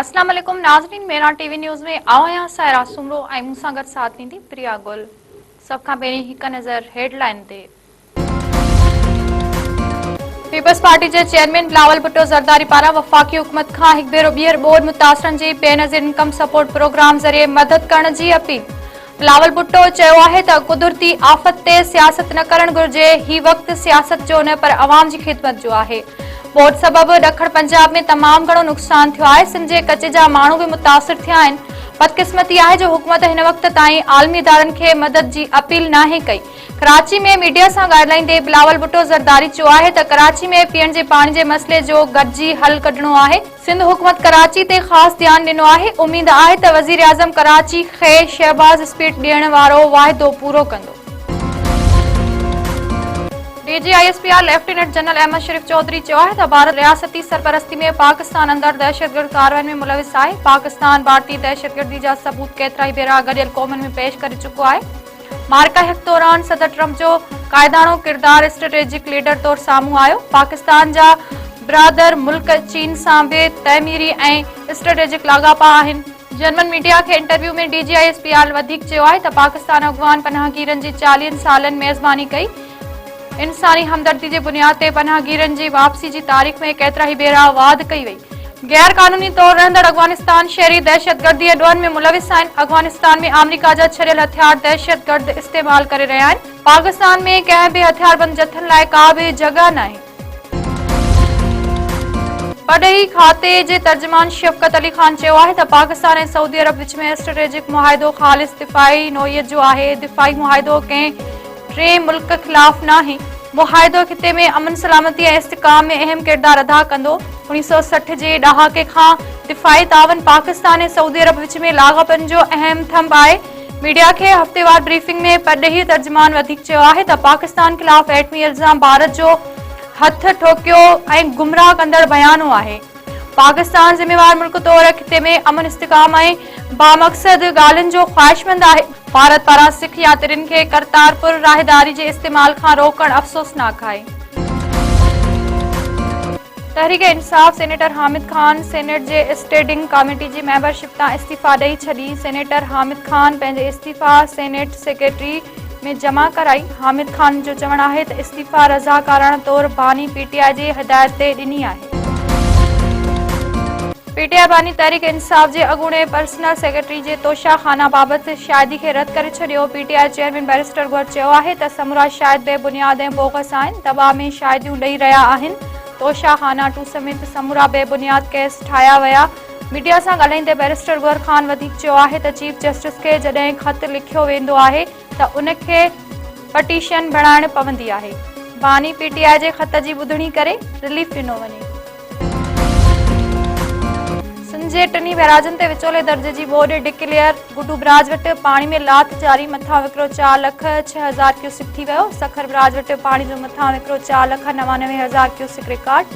अस्सलाम वालेकुम नाज़रीन, मेरा टीवी न्यूज़ में आया सायरा सुमरो ऐं मूंसां गॾु साथ ॾींदी प्रिया गुल। सभ खां पहिरीं हिकु नज़र हेडलाइन ते। पीपल्स पार्टी जे चेयरमैन बिलावल भुट्टो ज़रदारी पारां वफ़ाक़ी हुकूमत खां हिकु भेरो ॿीहर ॿोॾि मुतासिरनि जी बेनज़ीर इनकम सपोर्ट प्रोग्राम ज़रिए मदद करण जी अपील। बिलावल भुट्टो चयो आहे त कुदरती आफ़त ते सियासत न करणु घुरिजे, ही वक़्तु सियासत जो न पर अवाम जी ख़िदमत जो आहे। ॿोॾि सबबि ॾखण पंजाब में तमामु घणो नुक़सान थियो आहे। सिंध जे कचे जा माण्हू बि मुतासिर थिया आहिनि। बदकिस्मती आहे जो हुकूमत हिन वक़्त ताईं आलमी इदारनि खे मदद जी अपील नाहे कई। कराची में मीडिया सां ॻाल्हाईंदे बिलावल भुट्टो ज़रदारी चयो आहे त कराची में पीअण जे पाणी जे मसइले जो गॾिजी हल कढणो आहे। सिंध हुकूमत कराची ते ख़ासि ध्यानु ॾिनो आहे। उमीद आहे त वज़ीर आज़म कराची खे शहबाज़ स्पीड ॾियण वारो वाइदो पूरो कंदो। DGISPR लेफ्टिनेंट जनरल अहमद शरीफ चौधरी चयो आहे त भारत रियासती सरपरस्ती में पाकिस्तान अंदर दहशतगर्द कार्रवाई में मुलविस आहे। पाकिस्तान भारतीय दहशतगर्दी जा सबूत केतिरा ई भेरा गॾियल क़ौमुनि में पेश करे चुको आहे। मार्का हिक दौरान सदर ट्रंप जो क़ाइदानो किरदार स्ट्रेटेजिक लीडर तौर साम्हूं आयो। पाकिस्तान जा बिरादर मुल्क चीन सां बि तइमीरी ऐं स्ट्रेटेजिक लाॻापा आहिनि। जर्मन मीडिया खे इंटरव्यू में DGISPR वधीक चयो आहे त पाकिस्तान अफ़गान पनाहगीरनि जी 40 सालनि मेज़बानी कई। इंसानी हमदर्दी जे बुनियाद ते पनाहगीरनि जी वापसी जी तारीख़ में केतिरा ई भेरा वाद कई वई। गैर कानूनी तौर रहंदड़ अफ़गानिस्तान शहरी दहशतगर्दी ॾोहनि में मुलविस आहिनि। अफ़गानिस्तान में अमेरिका जा छॾियल हथियार दहशतगर्द इस्तेमाल करे रहिया आहिनि। पाकिस्तान में कंहिं बि हथियारबंद जथनि लाइ का बि जॻह नाहे। पढ़ई खाते जे तर्जुमान शफ़क़त अली ख़ान चयो आहे त पाकिस्तान ऐं सऊदी अरब विच में स्ट्रेटेजिक मुआहिदो ख़ालिस दिफ़ाई नोयत जो आहे। दिफ़ाई मुआहिदो कंहिं टे मुल्क ख़िलाफ़ नाहे। मुआहिदो खिते में अमन सलामती ऐं इस्तिकाम में अहम किरदार अदा कंदो। 1960 जे ॾहाके खां दिफ़ाई तावन पाकिस्तान ऐं सऊदी अरब विच में लाॻापनि जो अहम थंब आहे। मीडिया खे हफ़्तेवार ब्रीफिंग में पढ़ई तर्जुमान वधीक चयो आहे त पाकिस्तान ख़िलाफ़ एटमी इल्ज़ाम भारत जो हथ ठोकियो ऐं गुमराह कंदड़ बयानो आहे। पाकिस्तान ज़िम्मेवार मुल्क तौर खिते में अमन इस्तिकाम ऐं बामक़सद ॻाल्हियुनि जो ख़्वाहिशमंद आहे। भारत पारां सिख यात्रियुनि खे करतारपुर राहदारी जे इस्तेमाल खां रोकणु अफ़सोसनाक आहे। तहरीक इंसाफ़ सेनेटर हामिद खान सेनेट जे स्टैंडिंग कमेटी जी मेंबरशिप तां इस्तीफ़ा ॾेई छॾी। सेनेटर हामिद खान पंहिंजे इस्तीफ़ा सेनेट सेक्रेटरी में जमा कराई। हामिद खान जो चवणु आहे त इस्तीफ़ा रज़ाकाराना तौर बानी PTI जी हिदायत ते ॾिनी आहे। PTI बानी तहरीक इंसाफ़ जे अॻूणे पर्सनल सेक्रेटरी जे तोशा ख़ाना बाबति शाइदी खे रद्द करे छॾियो। PTI चेयरमैन बैरिस्टर गौर चयो आहे त समूरा शाइद बेबुनियाद ऐं बोगस आहिनि। दॿा में शाइदियूं ॾेई रहिया आहिनि। तोशा ख़ाना 2 समेत समूरा बेबुनियाद केस ठाहिया विया। मीडिया सां ॻाल्हाईंदे बैरिस्टर गौर ख़ान वधीक चयो आहे त चीफ जस्टिस खे जॾहिं ख़त लिखियो वेंदो आहे त उनखे पटिशन बणाइण पवंदी आहे। बानी PTI जे ख़त जी ॿुधणी करे रिलीफ ॾिनो वञे। जे टिनी बैराजनि ते विचोले दर्जे जी ॿोॾि डिक्लेयर। गुडू बराज वटि पाणी में लाथ जारी। मथां विकिरो 4,06,000 क्यूसिक थी वियो। सखर बराज वटि पाणी जो मथां विकिरो 4,99,000 क्यूसिक रिकॉर्ड।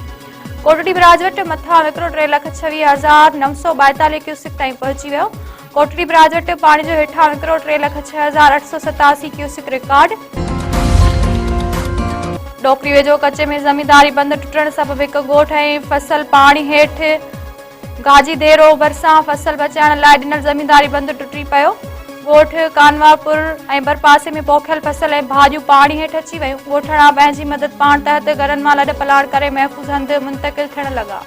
कोटड़ी बराज वटि मथां विकिरो 3,26,942 क्यूसिक ताईं पहुची वियो। कोटड़ी बराज वटि पाणी जो हेठां विकिरो 3,06,887 क्यूसिक रिकॉर्ड। डोकरी वेझो कचे में ज़मींदारी बंदि टुटण सबबि हिकु ॻोठ ऐं फसल पाणी हेठि गाजी देरो भरिसां फसल बचाइण लाइ ॾिनल ज़मींदारी बंदि टुटी पियो। ॻोठ कानवापुर ऐं भरपासे में पोखियल फसल ऐं भाॼियूं पाणी हेठि अची वियूं। ॻोठड़ा पंहिंजी मदद पाण तहत घरनि मां लॾ पलाण करे महफ़ूज़ हंधि मुंतक़िल थियण लॻा।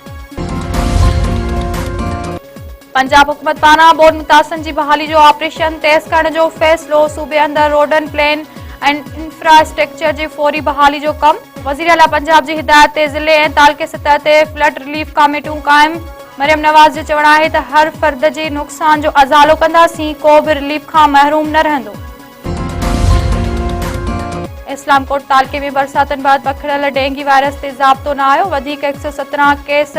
पंजाब हुकूमत पारां ॿोॾि मुतासिरनि जी बहाली जो ऑपरेशन तेज़ करण जो फ़ैसिलो। सूबे अंदरि रोडनि प्लेन ऐं इंफ्रास्ट्रक्चर जी फौरी बहाली जो कमु। वज़ीर आला पंजाब जी हिदायत ते ज़िले ऐं तालुके सतह ते फ्लड रिलीफ कमेटियूं क़ाइमु। मरियम नवाज़ जो चवणु आहे त हर फ़र्द जे नुक़सान जो अज़ालो कंदासीं, को बि रिलीफ खां महरूम न रहंदो। इस्लामकोट तालुके में बरसातनि बैदि पखिड़ियल डेंगी वायरस ते ज़ाब्तो न आयो। वधीक 117 केस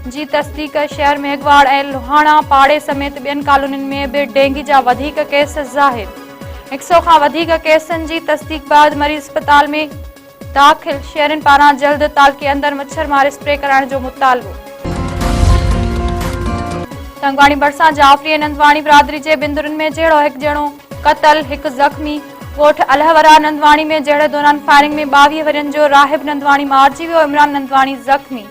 जी तस्दीक। शहर में अगवाड़ ऐं लोहाणा पाड़े समेत ॿियनि कॉलोनियुनि में बि डेंगी जा वधीक केस ज़ाहिर। 100 खां वधीक केसनि जी तस्दीक बैदि मरीज़ अस्पताल में दाख़िल। शहरनि पारां जल्द तालुके अंदरि मच्छर मारे स्प्रे कराइण जो मुतालबो। तंगवाणी भरिसां जाफ़री ऐं नंदवाणी बिरादरी जे बिंदुरनि में जहिड़ो हिकु ॼणो क़तल, हिकु ज़ख़्मी। ॻोठ अलहवरा नंदवाणी में जहिड़े दौरान फायरिंग में 22 वरियनि जो राहिब नंदवाणी मारिजी वियो। इमरान नंदवाणी ज़ख़्मी।